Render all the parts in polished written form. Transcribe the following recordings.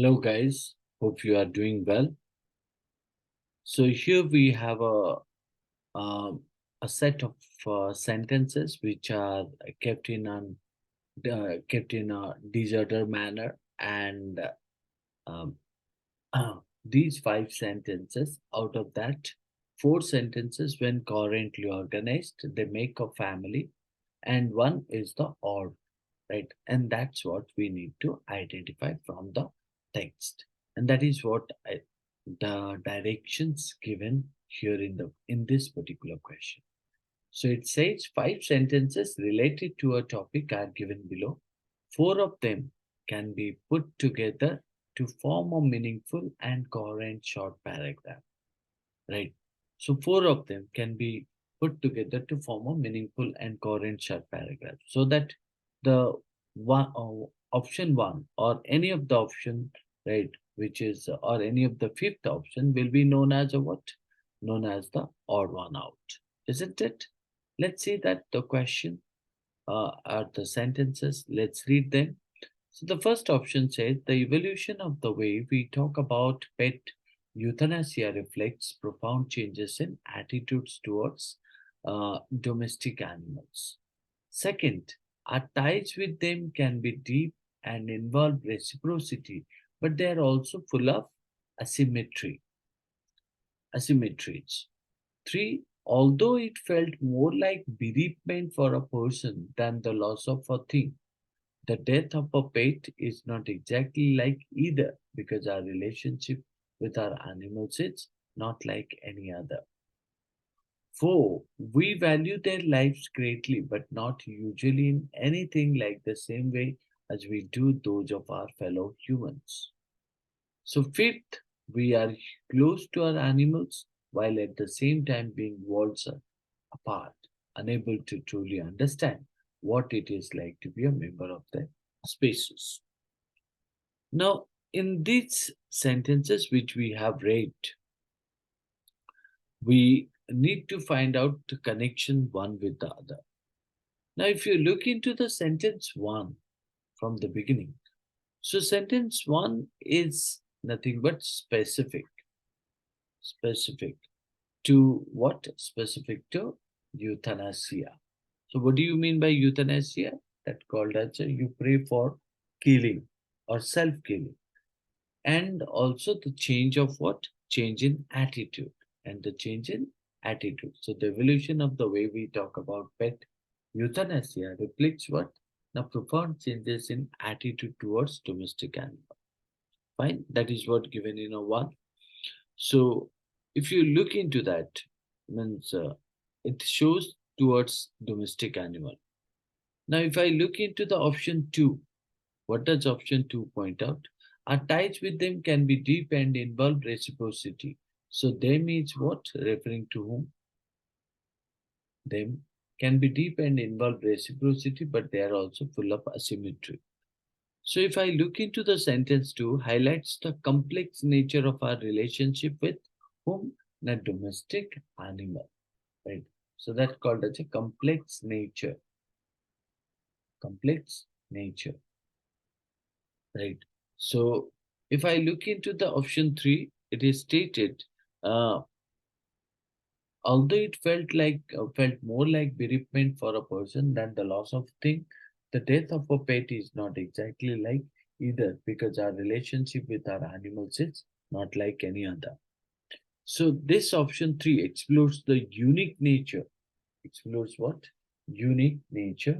Hello, guys. Hope you are doing well. So here we have um, a set of sentences which are kept in a disorder manner, and um, these five sentences out of that, four sentences when currently organized, they make a family, and one is the odd, right? And that's what we need to identify from the text, and that is the directions given here in this particular question. So it says five sentences related to a topic are given below. Four of them can be put together to form a meaningful and coherent short paragraph, right? So four of them can be put together to form a meaningful and coherent short paragraph. So that the option one or any of the option, right, which is or any of the fifth option will be known as a what? Known as the odd one out, isn't it? Let's see that the question are the sentences. Let's read them. So the first option says the evolution of the way we talk about pet euthanasia reflects profound changes in attitudes towards domestic animals. Second, our ties with them can be deep and involve reciprocity, but they are also full of asymmetry, asymmetries. Three, although it felt more like bereavement for a person than the loss of a thing, the death of a pet is not exactly like either because our relationship with our animals is not like any other. Four, we value their lives greatly, but not usually in anything like the same way as we do those of our fellow humans. So, fifth, we are close to our animals while at the same time being worlds apart, unable to truly understand what it is like to be a member of the species. Now, in these sentences which we have read, we need to find out the connection one with the other. Now, if you look into the sentence one from the beginning, so sentence one is nothing but specific. Specific to what? Specific to euthanasia. So, what do you mean by euthanasia? That called as you pray for killing or self killing. And also the change of what? Change in attitude, and the change in attitude. So the evolution of the way we talk about pet euthanasia reflects what? The profound changes in attitude towards domestic animal. Fine, that is what given in a one. So if you look into that, means it shows towards domestic animal. Now if I look into the option two, what does option 2 point out? Our ties with them can be deep and involve reciprocity. So them is what? Referring to whom? Them can be deep and involve reciprocity, but they are also full of asymmetry. So if I look into the sentence 2, highlights the complex nature of our relationship with whom? The domestic animal. Right. So that's called as a complex nature. Complex nature. Right. So if I look into the option three, it is stated, uh, although it felt more like bereavement for a person than the loss of thing, the death of a pet is not exactly like either because our relationship with our animals is not like any other. So this option three explores the unique nature. Explores what? Unique nature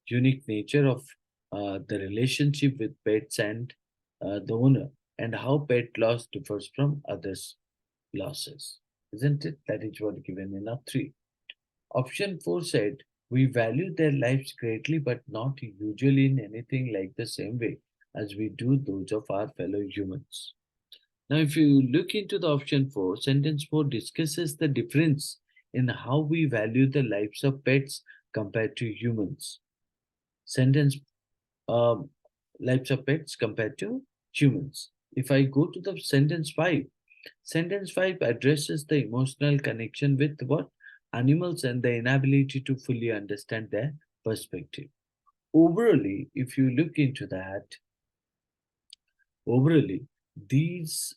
unique nature of the relationship with pets and the owner, and how pet loss differs from others' losses. Isn't it? That is what given in our three. Option four said, we value their lives greatly, but not usually in anything like the same way as we do those of our fellow humans. Now, if you look into the option four, sentence four discusses the difference in how we value the lives of pets compared to humans. Sentence um, lives of pets compared to humans. If I go to the sentence 5 addresses the emotional connection with what? Animals and the inability to fully understand their perspective. Overally, if you look into that, Overally, these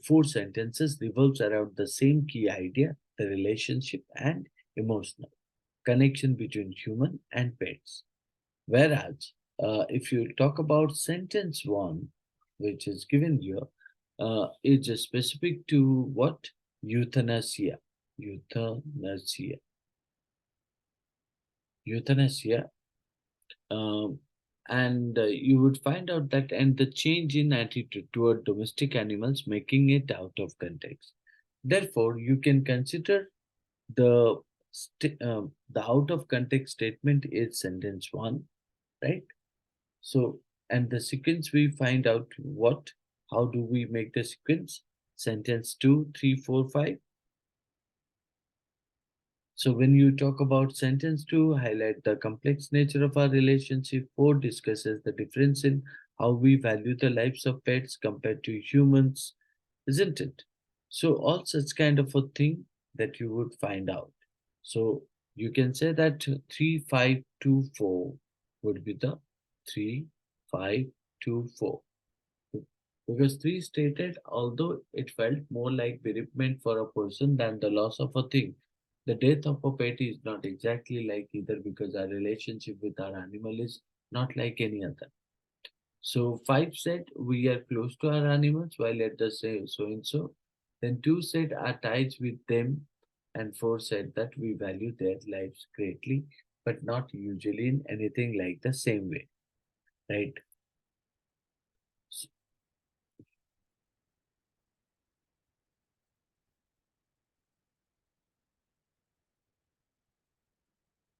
four sentences revolves around the same key idea, the relationship and emotional connection between human and pets. Whereas, if you talk about sentence one, which is given here, it's specific to what? Euthanasia. Euthanasia. Euthanasia. Um, and you would find out that and the change in attitude toward domestic animals making it out of context. Therefore, you can consider the the out of context statement is sentence one, right? So, and the sequence we find out what? How do we make the sequence? Sentence two, three, four, five. So when you talk about sentence two, highlight the complex nature of our relationship. Four discusses the difference in how we value the lives of pets compared to humans, isn't it? So all such kind of a thing that you would find out. So you can say that 3524 would be the 3524. Because three stated, although it felt more like bereavement for a person than the loss of a thing, the death of a pet is not exactly like either because our relationship with our animal is not like any other. So five said we are close to our animals while at the same so and so. Then two said our ties with them, and four said that we value their lives greatly, but not usually in anything like the same way, right? S-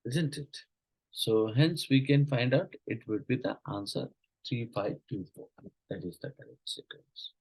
Isn't it? So hence we can find out it would be the answer 3524. That is the correct sequence.